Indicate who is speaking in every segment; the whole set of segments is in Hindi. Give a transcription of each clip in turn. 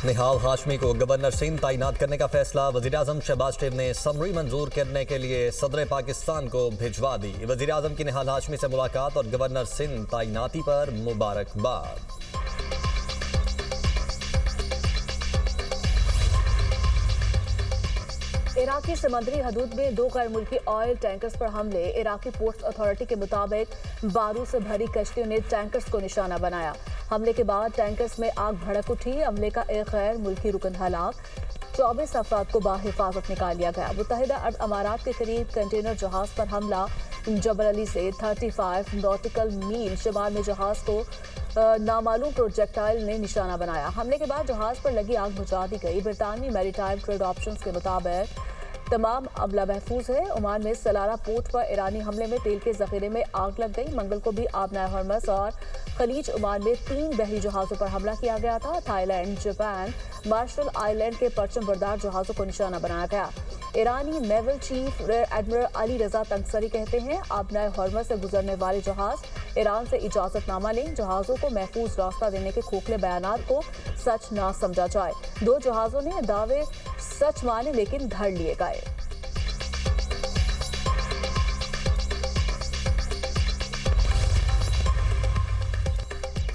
Speaker 1: निहाल हाशमी को गवर्नर सिंध तैनात करने का फैसला। वज़ीर-ए-आज़म शहबाज शरीफ ने समरी मंजूर करने के लिए सदर पाकिस्तान को भिजवा दी। वज़ीर-ए-आज़म की निहाल हाशमी से मुलाकात और गवर्नर सिंध तैनाती पर मुबारकबाद।
Speaker 2: इराकी समंदरी हदूद में 2 गैर मुल्की ऑयल टैंकर्स पर हमले। इराकी पोर्ट्स अथॉरिटी के मुताबिक बारूद से भरी कश्तियों ने टैंकर्स को निशाना बनाया। हमले के बाद टैंकर्स में आग भड़क उठी। हमले का एक गैर मुल्की रुकन हलाक, 24 अफराद को बाहिफाजत निकाल लिया गया। मुत्तहिदा अरब अमारात के करीब कंटेनर जहाज पर हमला। जबल अली से 35 नॉटिकल मील शुमाल में जहाज को नामालूम प्रोजेक्टाइल ने निशाना बनाया। हमले के बाद जहाज पर लगी आग बुझा दी गई। ब्रितानी मैरीटाइम ट्रेड ऑप्शंस के मुताबिक तमाम अमला महफूज है। ओमान में सलाला पोर्ट पर ईरानी हमले में तेल के जखीरे में आग लग गई। मंगल को भी आबनाए हरमस और खलीज ओमान में 3 बहरी जहाजों पर हमला किया गया था। थाईलैंड, जापान, मार्शल आइलैंड के परचम बरदार जहाजों को निशाना बनाया गया। ईरानी नेवल चीफ एडमिरल अली रजा तंगसरी कहते हैं, आबनाए हरमस से गुजरने वाले जहाज ईरान से इजाजतनामा लें। जहाजों को महफूज रास्ता देने के खोखले बयानात को सच ना समझा जाए। 2 जहाजों ने दावे सच माने लेकिन धर लिए गए।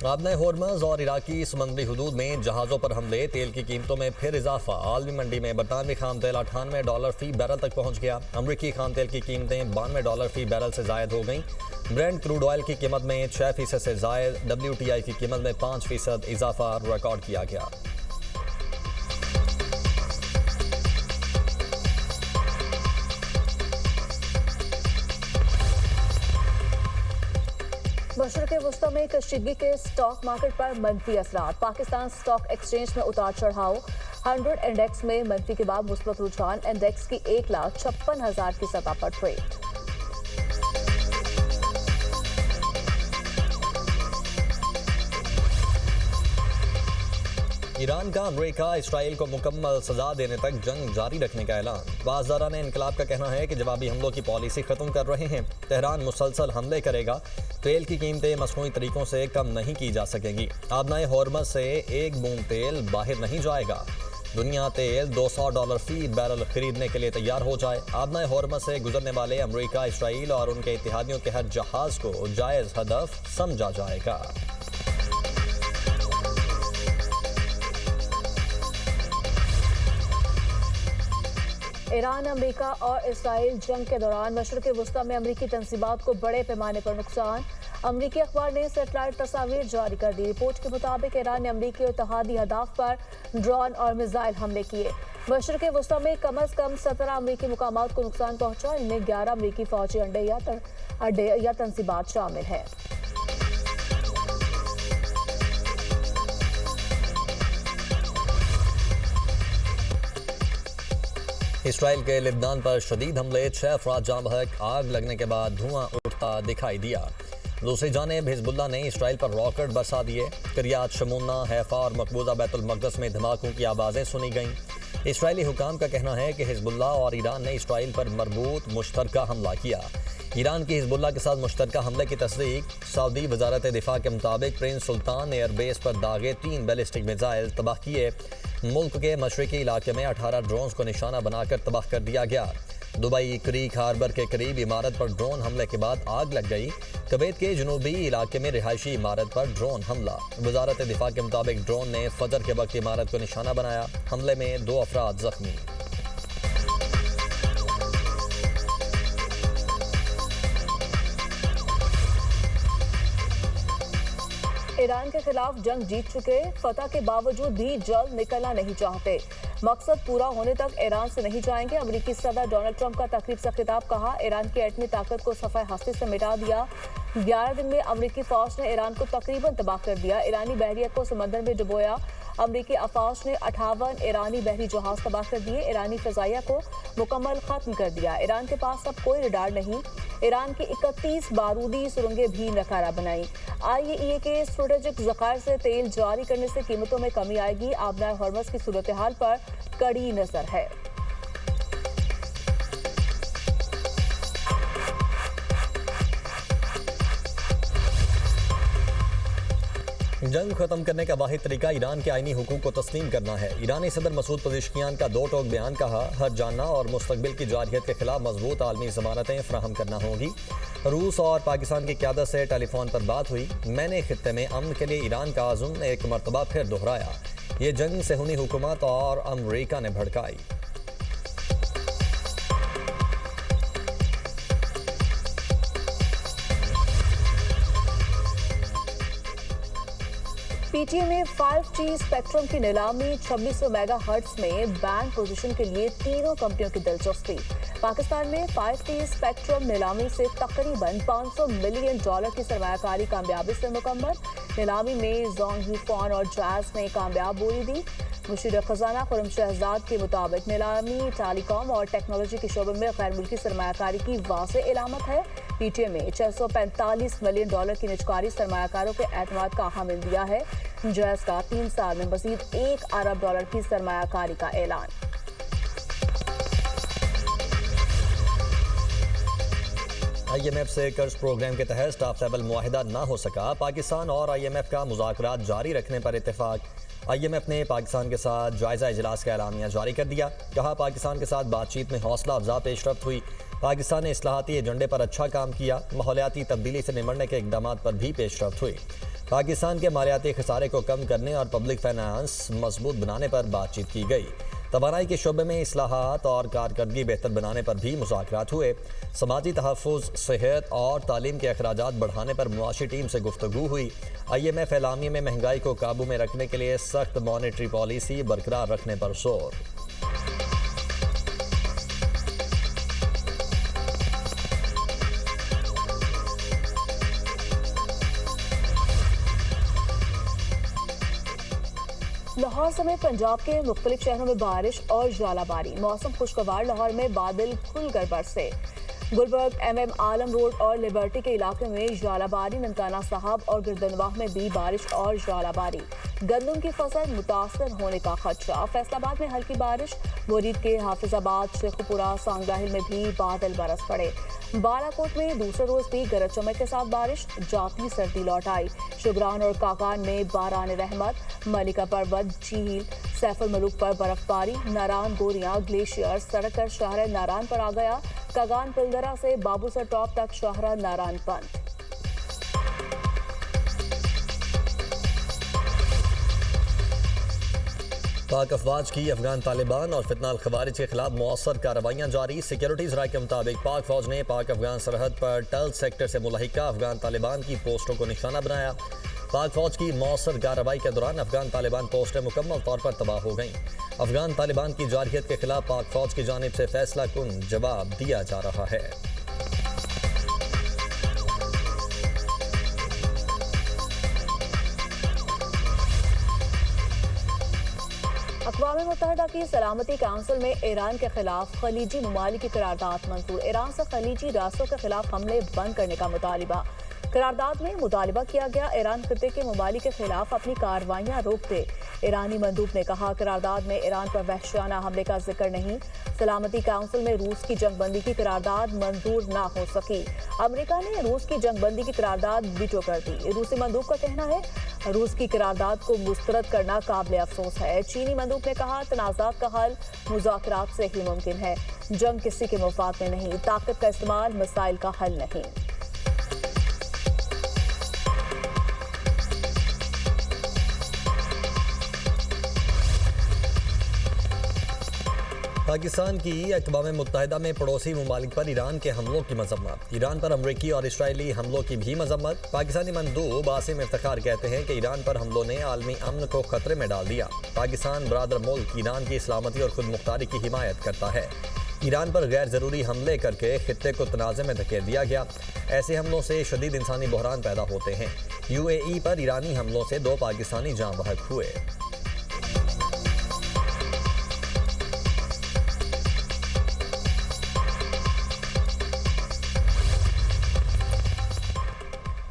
Speaker 1: आबनाए हॉर्मज़ और इराकी समंदरी हुदूद में जहाज़ों पर हमले। तेल की कीमतों में फिर इजाफा। आलमी मंडी में बरतानवी खाम तेल $98 फी बैरल तक पहुंच गया। अमरीकी खाम तेल की कीमतें $92 फी बैरल से जायद हो गईं। ब्रेंट क्रूड ऑयल की कीमत में 6% से जायद। WTI की कीमत में 5% इजाफा रिकॉर्ड किया गया।
Speaker 2: मशरक़ वस्ता में कशीदगी के स्टॉक मार्केट पर मनफी असरात। पाकिस्तान स्टॉक एक्सचेंज में उतार चढ़ाव। 100 इंडेक्स में मनफी के बाद मुस्बत रुझान। इंडेक्स की 1,56,000 की सतह पर ट्रेड।
Speaker 1: ईरान का अमेरिका इसराइल को मुकम्मल सजा देने तक जंग जारी रखने का ऐलान। बाज़दारान इनकलाब का कहना है कि जवाबी हमलों की पॉलिसी ख़त्म कर रहे हैं। तेहरान मुसलसल हमले करेगा। तेल की कीमतें मसनूई तरीकों से कम नहीं की जा सकेंगी। आबनाए हॉर्मज़ से 1 बूंद तेल बाहर नहीं जाएगा। दुनिया तेल $200 फी बैरल खरीदने के लिए तैयार हो जाए। आबनाए हॉर्मज़ से गुजरने वाले अमेरिका, इसराइल और उनके इत्तेहादियों के हर जहाज़ को जायज़ हदफ समझा जाएगा।
Speaker 2: ईरान, अमेरिका और इसराइल जंग के दौरान मशरक़ वस्ता में अमरीकी तंजीमात को बड़े पैमाने पर नुकसान। अमरीकी अखबार ने सैटेलाइट तस्वीर जारी कर दी। रिपोर्ट के मुताबिक ईरान ने अमरीकी और इत्तेहादी अहदाफ पर ड्रोन और मिसाइल हमले किए। मशरक़ वस्ता में कम अज़ कम 17 अमरीकी मुकामात को नुकसान पहुंचा। इनमें 11 अमरीकी फौजी अड्डे या तंजीमात शामिल हैं।
Speaker 1: इसराइल के लिबनान पर शदीद हमले। 6 अफराद जाँ बहक। आग लगने के बाद धुआं उठता दिखाई दिया। दूसरी जानिब हिजबुल्ला ने इसराइल पर रॉकेट बरसा दिए। किरियात शमूना, हैफा और मकबूजा बैतुल मक़दस में धमाकों की आवाज़ें सुनी गईं। इसराइली हुकाम का कहना है कि हिजबुल्ला और ईरान ने इसराइल पर मरबूत मुश्तरका हमला किया। ईरान की हिजबुल्ला के साथ मुश्तरका हमले की तस्दीक। सऊदी वजारत दिफा के मुताबिक प्रिंस सुल्तान एयरबेस पर दागे 3 बैलिस्टिक मिसाइल तबाह किए। मुल्क के मशरकी इलाके में 18 ड्रोन्स को निशाना बनाकर तबाह कर दिया गया। दुबई क्रीक हार्बर के करीब इमारत पर ड्रोन हमले के बाद आग लग गई। कुवैत के जनूबी इलाके में रिहायशी इमारत पर ड्रोन हमला। वजारत दिफा के मुताबिक ड्रोन ने फजर के वक्त इमारत को निशाना बनाया। हमले में 2 अफराद जख्मी।
Speaker 2: ईरान के खिलाफ जंग जीत चुके, फतह के बावजूद भी जल्द निकलना नहीं चाहते। मकसद पूरा होने तक ईरान से नहीं जाएंगे। अमेरिकी सदर डोनाल्ड ट्रंप का तकरीब से खिताब। कहा, ईरान की एटमी ताकत को सफ़े हस्ती से मिटा दिया। 11 दिन में अमेरिकी फौज ने ईरान को तकरीबन तबाह कर दिया। ईरानी बहरिया को समंदर में डुबोया। अमेरिकी अफवाज ने 58 ईरानी बहरी जहाज तबाह कर दिए। ईरानी फ़ज़ाइया को मुकम्मल खत्म कर दिया। ईरान के पास अब कोई रडार नहीं। ईरान की 31 बारूदी सुरंगें भी नकारा बनाई। IAEA के स्ट्रेटेजिक ज़खायर से तेल जारी करने से कीमतों में कमी आएगी। आबनाए हॉर्मज़ की सूरत हाल पर कड़ी नजर है।
Speaker 1: जंग खत्म करने का वाहिद तरीका ईरान के आईनी हुकूक को तस्लीम करना है। ईरानी सदर मसूद पज़ेश्कियान का दो टोक बयान कहा, हर जानना और मुस्तकबिल की जारहियत के खिलाफ मजबूत आलमी ज़मानतें फराहम करना होगी। रूस और पाकिस्तान की क़यादत से टेलीफोन पर बात हुई। मैंने खित्ते में अमन के लिए ईरान का आज़म एक मरतबा फिर दोहराया। ये जंग सेहूनी हुकूमत और अमरीका ने भड़काई।
Speaker 2: पीटीए में 5G स्पेक्ट्रम की नीलामी 2600 मेगाहर्ट्ज में बैंड पोजीशन के लिए तीनों कंपनियों की दिलचस्पी। पाकिस्तान में 5G स्पेक्ट्रम नीलामी से तकरीबन $500 मिलियन की सरमायाकारी कामयाबी से मुकम्मल। नीलामी में जोंग यूफॉन और जैज ने कामयाब बोली दी। मुशीर खजाना खुर्रम शहजाद के मुताबिक नीलामी टेलीकॉम और टेक्नोलॉजी के शोबे में गैर मुल्की सरमायाकारी की वाज़ेह इलामत है। पीटीए में $645 मिलियन की निजकारी सरमायाकारों के एतमाद का हामिल दिया है। जैज का 3 साल में मजीद $1 अरब की सरमायाकारी का ऐलान।
Speaker 1: IMF से कर्ज प्रोग्राम के तहत स्टाफ लेवल मुआहिदा ना हो सका। पाकिस्तान और IMF का मुज़ाकरात जारी रखने पर इत्तेफाक। IMF ने पाकिस्तान के साथ जायजा इजलास का एलामिया जारी कर दिया। कहा, पाकिस्तान के साथ बातचीत में हौसला अफजा पेशरफ्त हुई। पाकिस्तान ने इस्लाहाती एजेंडे पर अच्छा काम किया। माहौलियाती तब्दीली से निमटने के इकदाम पर भी पेशरफ्त हुई। पाकिस्तान के मालियाती खसारे को कम करने और पब्लिक फाइनेंस मजबूत बनाने पर बातचीत की गई। तवानाई के शोबे में इस्लाहात और कारकर्दगी बेहतर बनाने पर भी मुज़ाकरात हुए। समाजी तहफ़्फ़ुज़, सेहत और तालीम के अखराजात बढ़ाने पर मुआशी टीम से गुफ्तगू हुई। IMF एलामिया में महंगाई को काबू में रखने के लिए सख्त मॉनेटरी पॉलिसी बरकरार रखने पर जोर।
Speaker 2: लाहौर समेत पंजाब के मुख्तलिफ शहरों में बारिश और ज्वालाबारी। मौसम खुशगवार। लाहौर में बादल खुलकर बरसे। गुलबर्ग, MM आलम रोड और लिबर्टी के इलाके में ज्वालाबारी। ननकाना साहब और गिरदनवाह में भी बारिश और ज्वालाबारी। गंदम की फसल मुतासर होने का खदशा। फैसलाबाद में हल्की बारिश। मुरीद के हाफिजाबाद, शेखुपुरा, सांगलाहिल में भी बादल बरस पड़े। बालाकोट में दूसरे रोज भी गरज चमक के साथ बारिश। जाती सर्दी लौट आई। शुगरान और काकान में बारान रहमत। मलिका पर्वत, झील, सैफुल मलूक पर बर्फबारी। नारायण गोरियां ग्लेशियर सड़क कर शहर नारायण पर आ गया। कागान पिलदरा से बाबूसर टॉप तक शहर नारायण बंद।
Speaker 1: पाक अफवाज की अफगान तालिबान और फितना अल खवारिज के खिलाफ मौसर कार्रवाइयाँ जारी। सिक्योरिटीज राय के मुताबिक पाक फौज ने पाक अफगान सरहद पर टल सेक्टर से मुलाहिका अफगान तालिबान की पोस्टों को निशाना बनाया। पाक फौज की मौसर कार्रवाई के दौरान अफगान तालिबान पोस्टें मुकम्मल तौर पर तबाह हो गईं। अफगान तालिबान की जारहियत के खिलाफ पाक फौज की जानिब से फैसला कुन जवाब दिया जा रहा है।
Speaker 2: अक़वाम मुत्तहिदा की सलामती काउंसिल में ईरान के खिलाफ खलीजी ममालिक की करारदाद मंजूर। ईरान से खलीजी रास्तों के खिलाफ हमले बंद करने का मुतालिबा। करारदाद में मुतालिबा किया गया, ईरान खित्ते के ममालिक के खिलाफ अपनी कार्रवाइयाँ रोक दे। ईरानी मंदूब ने कहा, करारदाद में ईरान पर वहशियाना हमले का जिक्र नहीं। सलामती काउंसिल में रूस की जंगबंदी की करारदाद मंजूर ना हो सकी। अमेरिका ने रूस की जंगबंदी की करारदाद वीटो कर दी। रूसी मंदूब का कहना है, रूस की करारदाद को मुस्तरद करना काबिल अफसोस है। चीनी मंदूब ने कहा, तनाज़ात का हल मुज़ाकरात से ही मुमकिन है। जंग किसी के मुफाद में नहीं। ताकत का इस्तेमाल मसाइल का हल नहीं।
Speaker 1: पाकिस्तान की अक़वाम मुत्तहिदा में पड़ोसी ममालिक पर ईरान के हमलों की मजम्मत। ईरान पर अमरीकी और इसराइली हमलों की भी मजम्मत। पाकिस्तानी मंदूब आसिम इफ्तिखार कहते हैं कि ईरान पर हमलों ने आलमी अमन को खतरे में डाल दिया। पाकिस्तान बरादर मुल्क ईरान की सलामती और खुद मुख्तारी की हिमायत करता है। ईरान पर गैर ज़रूरी हमले करके खित्ते को तनाज़े में धकेल दिया गया। ऐसे हमलों से शदीद इंसानी बहरान पैदा होते हैं। UAE पर ईरानी हमलों से 2 पाकिस्तानी जाँ बहक हुए।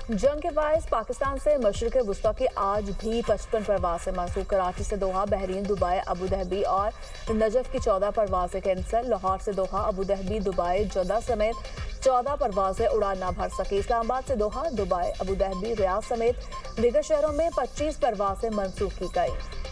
Speaker 2: जंग के बायस पाकिस्तान से मशरिक़ वुस्ता की आज भी 55 परवाज़ें मंसूख। कराची से दोहा, बहरीन, दुबई, अबू धाबी और नजफ की 14 परवाज़ें कैंसल। लाहौर से दोहा, अबू धाबी, दुबई, जद्दा समेत 14 परवाजें उड़ान न भर सकी। इस्लामाबाद से दोहा, दुबई, अबू धाबी, रियाद समेत दीगर शहरों में 25 परवाजें मंसूख की गई।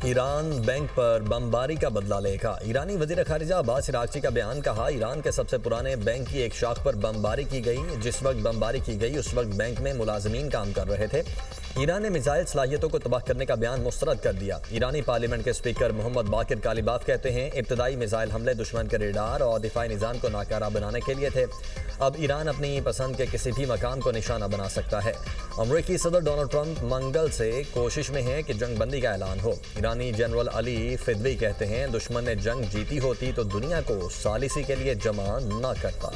Speaker 1: ईरान बैंक पर बमबारी का बदला लेगा। ईरानी वजीर खारिजा अब्बास अरागची का बयान, कहा ईरान के सबसे पुराने बैंक की एक शाख पर बमबारी की गई। जिस वक्त बमबारी की गई उस वक्त बैंक में मुलाजमीन काम कर रहे थे। ईरान ने मिसाइल सलाहियतों को तबाह करने का बयान मुस्तरद कर दिया। ईरानी पार्लियामेंट के स्पीकर मोहम्मद बाकिर कालिबाफ कहते हैं इब्तदाई मिसाइल हमले दुश्मन के रेडार और दिफाई निज़ाम को नाकारा बनाने के लिए थे। अब ईरान अपनी पसंद के किसी भी मकाम को निशाना बना सकता है। अमरीकी सदर डोनाल्ड ट्रंप मंगल से कोशिश में है कि जंग बंदी का ऐलान हो। ईरानी जनरल अली फिदवी कहते हैं दुश्मन ने जंग जीती होती तो दुनिया को सालिसी के लिए जमा न करता।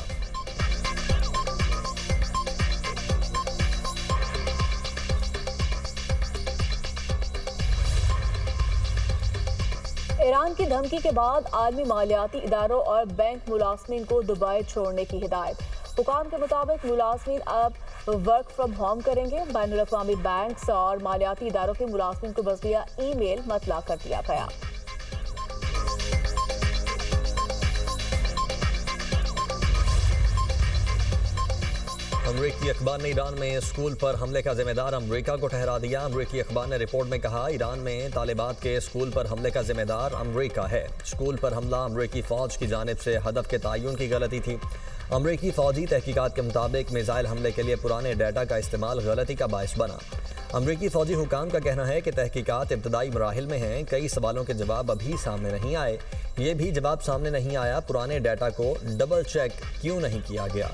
Speaker 2: ईरान की धमकी के बाद आलमी मालियाती इदारों और बैंक मुलाजमीन को दुबई छोड़ने की हिदायत। हुकाम के मुताबिक मुलाजमीन अब वर्क फ्रॉम होम करेंगे। बैनुल अक़वामी बैंक्स और मालियाती इदारों के मुलाजमीन को बज़िया ईमेल मतला कर दिया गया।
Speaker 1: अमरीकी अखबार ने ईरान में स्कूल पर हमले का जिम्मेदार अमरीका को ठहरा दिया। अमरीकी अखबार ने रिपोर्ट में कहा ईरान में तालिबात के स्कूल पर हमले का जिम्मेदार अमरीका है। स्कूल पर हमला अमरीकी फौज की जानिब से हदफ के तयन की गलती थी। अमरीकी फौजी तहकीकात के मुताबिक मिसाइल हमले के लिए पुराने डाटा का इस्तेमाल गलती का बायस बना। अमरीकी फौजी हुकाम का कहना है कि तहकीकात इब्तदाई मराहिल में हैं। कई सवालों के जवाब अभी सामने नहीं आए। ये भी जवाब सामने नहीं आया पुराने डाटा को डबल चेक क्यों नहीं किया गया।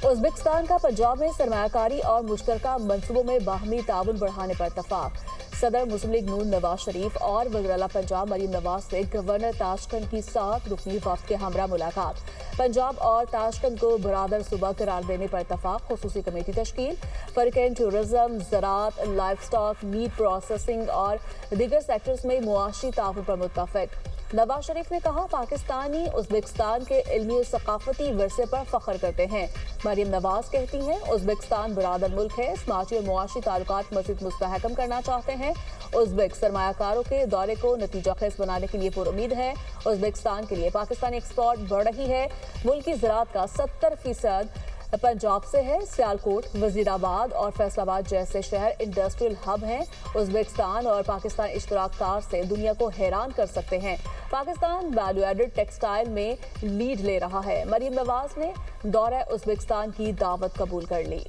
Speaker 2: उज़्बेकिस्तान का पंजाब में सरमायाकारी और मुश्तरका मंसूबों में बाहमी ताउन बढ़ाने पर इत्तफाक। सदर मुस्लिम लीग नून नवाज शरीफ और वज़ीर आला पंजाब मरीम नवाज से गवर्नर ताशकंद की 7 रुकनी वफ़द के हमरा मुलाकात। पंजाब और ताशकंद को बरादर सूबा करार देने पर इत्तफाक। खुसूसी कमेटी तश्कील। फरीक़ैन टूरिज्म, ज़राअत, लाइफ स्टॉक, मीट प्रोसेसिंग और दीगर सेक्टर्स में मुआशी ताउन पर मुत्तफ़िक। नवाज शरीफ ने कहा पाकिस्तानी उज़्बेकिस्तान के इल्मी और सकाफती विरसे पर फख्र करते हैं। मरीम नवाज कहती हैं उज़्बेकिस्तान बरादर मुल्क है। समाजी और मुआशी ताल्लुकात मज़ीद मुस्तहकम करना चाहते हैं। उज़्बेक सरमायाकारों के दौरे को नतीजा खेज बनाने के लिए पुरुमीद है। उज़्बेकिस्तान के लिए पाकिस्तानी एक्सपोर्ट बढ़ रही है। मुल्क की ज़राअत का 70% पंजाब से है। सियालकोट, वजीराबाद और फैसलाबाद जैसे शहर इंडस्ट्रियल हब हैं। उज़्बेकिस्तान और पाकिस्तान इश्तराककार से दुनिया को हैरान कर सकते हैं। पाकिस्तान वैल्यू एडेड टेक्सटाइल में लीड ले रहा है। मरीम नवाज ने दौरा उज़्बेकिस्तान की दावत कबूल कर ली।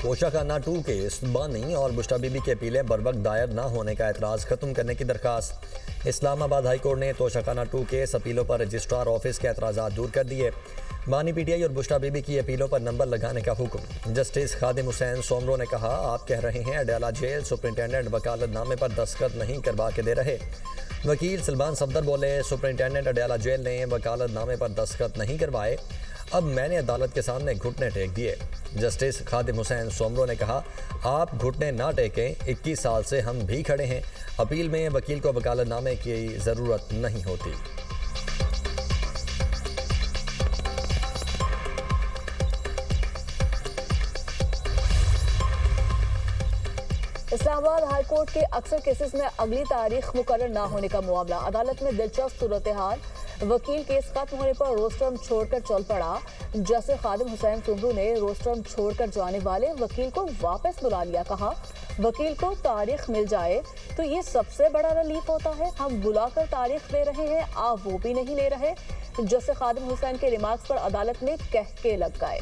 Speaker 1: तोशाखाना 2 केस बानी और बुश्रा बीबी के अपीलें बरवक्त दायर न होने का एतराज़ खत्म करने की दरखास्त। इस्लामाबाद हाई कोर्ट ने तोशाखाना 2 केस अपीलों पर रजिस्ट्रार ऑफिस के एतराज़ात दूर कर दिए। बानी पीटीआई और बुश्रा बीबी की अपीलों पर नंबर लगाने का हुक्म। जस्टिस खादिम हुसैन सोमरो ने कहा आप कह रहे हैं अडयाला जेल सुपरिटेंडेंट वकालतनामे पर दस्तखत नहीं करवा के दे रहे। वकील सलमान सफदर बोले सुपरिटेंडेंट अडयाला जेल ने वकालतनामे पर दस्तखत नहीं करवाए। अब मैंने अदालत के सामने घुटने टेक दिए। जस्टिस खादिम हुसैन सोमरो ने कहा आप घुटने ना टेकें, 21 साल से हम भी खड़े हैं। अपील में वकील को वकालतनामे की ज़रूरत नहीं होती।
Speaker 2: इस्लामाबाद हाई कोर्ट के अक्सर केसेस में अगली तारीख मुकर्रर न होने का मामला। अदालत में दिलचस्प सूरत हाल। वकील केस खत्म होने पर रोस्टरम छोड़कर चल पड़ा। जस्टिस खादिम हुसैन सोमरू ने रोस्टरम छोड़कर जाने वाले वकील को वापस बुला लिया। कहा वकील को तारीख मिल जाए तो ये सबसे बड़ा रिलीफ होता है। हम बुलाकर तारीख दे रहे हैं, आप वो भी नहीं ले रहे। जस्टिस खादिम हुसैन के रिमार्क्स पर अदालत में कहके लग गए।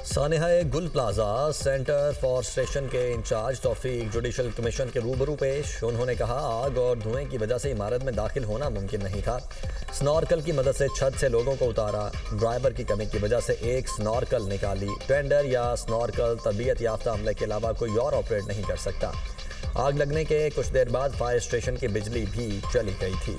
Speaker 1: सानेहाए गुल प्लाजा सेंटर फॉर स्टेशन के इंचार्ज तौफीक जुडिशल कमीशन के रूबरू पेश। उन्होंने कहा आग और धुएं की वजह से इमारत में दाखिल होना मुमकिन नहीं था। स्नॉर्कल की मदद से छत से लोगों को उतारा। ड्राइवर की कमी की वजह से एक स्नॉर्कल निकाली। टेंडर या स्नॉर्कल तरबियत याफ्ता अमले के अलावा कोई और ऑपरेट नहीं कर सकता। आग लगने के कुछ देर बाद फायर स्टेशन की बिजली भी चली गई थी।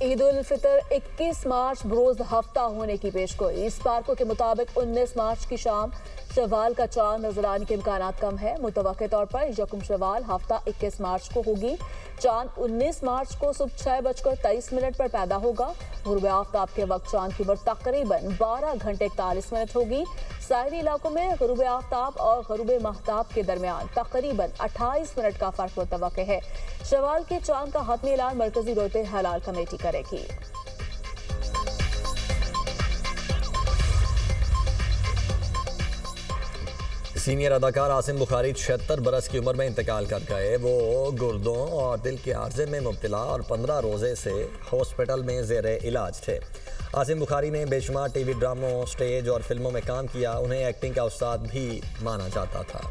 Speaker 2: ईद उल फितर 21 मार्च बरोज हफ्ता होने की पेशगोई। इस पार्कों के मुताबिक 19 मार्च की शाम शवाल का चांद नजर आने के इम्कान कम है। मुतवक्के तौर पर यकम शवाल हफ्ता 21 मार्च को होगी। चांद 19 मार्च को सुबह 6:23 पर पैदा होगा। गुरूब आफ्ताब के वक्त चांद की उम्र तकरीबन 12 घंटे 41 मिनट होगी। साहिली इलाकों में गुरूब आफ्ताब और गुरूब महताब के दरमियान तकरीबन 28 मिनट का फर्क मुतवक्के है। शवाल के चांद का हतमी ऐलान मरकजी रोते हलाल कमेटी करेगी।
Speaker 1: सीनियर अदाकार आसिम बुखारी 76 बरस की उम्र में इंतकाल कर गए। वो गुर्दों और दिल के आर्जे में मुब्तला और 15 रोजे से हॉस्पिटल में ज़ेरे इलाज थे। आसिम बुखारी ने बेशुमार टीवी ड्रामों, स्टेज और फिल्मों में काम किया। उन्हें एक्टिंग का उस्ताद भी माना जाता था।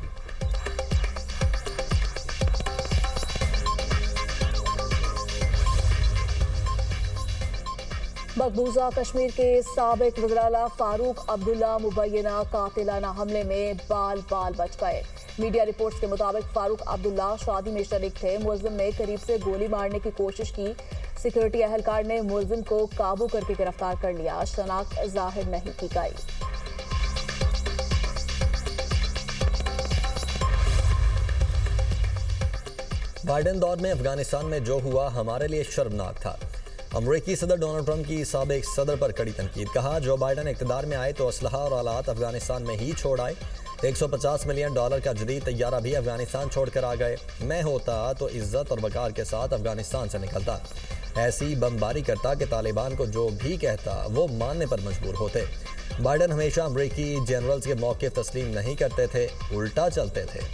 Speaker 2: मकबूजा कश्मीर के साबिक वज़ीर-ए-आला फारूक अब्दुल्ला मुबैना कातिलाना हमले में बाल बाल बच गए। मीडिया रिपोर्ट्स के मुताबिक फारूक अब्दुल्ला शादी में शरीक थे। मुलजिम ने करीब से गोली मारने की कोशिश की। सिक्योरिटी एहलकार ने मुलजिम को काबू करके गिरफ्तार कर लिया। शनाख्त जाहिर नहीं की गई।
Speaker 1: बाइडेन दौर में अफगानिस्तान में जो हुआ हमारे लिए शर्मनाक था। अमरीकी सदर डोनाल्ड ट्रंप की साबिक सदर पर कड़ी तनकीद। कहा जो बाइडेन इक़्तिदार में आए तो असलहा और आलात अफगानिस्तान में ही छोड़ आए। $150 मिलियन का जदीद तैयारा भी अफगानिस्तान छोड़कर आ गए। मैं होता तो इज्जत और वकार के साथ अफगानिस्तान से निकलता, ऐसी बमबारी करता कि तालिबान को जो भी कहता वो मानने पर मजबूर होते। बाइडेन हमेशा अमरीकी जनरल्स के मौक़िफ़ तस्लीम नहीं करते थे, उल्टा चलते थे।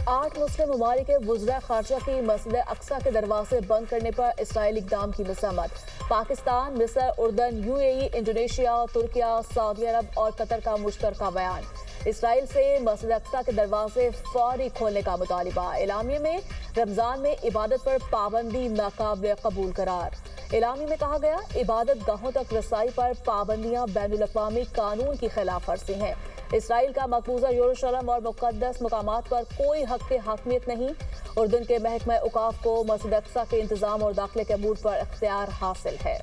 Speaker 2: 8 मुस्लिम ममालिक के वज़ीर ख़ारजा की मस्जिद अक्सा के दरवाजे बंद करने पर इसराइली इक़दाम की मज़म्मत। पाकिस्तान, मिस्र, उर्दन, UAE, इंडोनेशिया, तुर्किया, सऊदी अरब और कतर का मुश्तरका बयान। इसराइल से मस्जिद अक्सा के दरवाजे फौरी खोलने का मुतालिबा। एलामिया में रमज़ान में इबादत पर पाबंदी नाकाबिल कबूल करार। एलामी में कहा गया इबादत गाहों तक रसाई पर पाबंदियां बैनुल-अक़वामी कानून की खिलाफ वर्जी हैं। इसराइल का मकबूजा यरूशलेम और मुक़द्दस मकामात पर कोई हक़ हक़मियत नहीं। उर्दन के महकमा औक़ाफ़ को मस्जिद अक्सा के इंतज़ाम और दाखिले के अमूर पर इख्तियार हासिल है।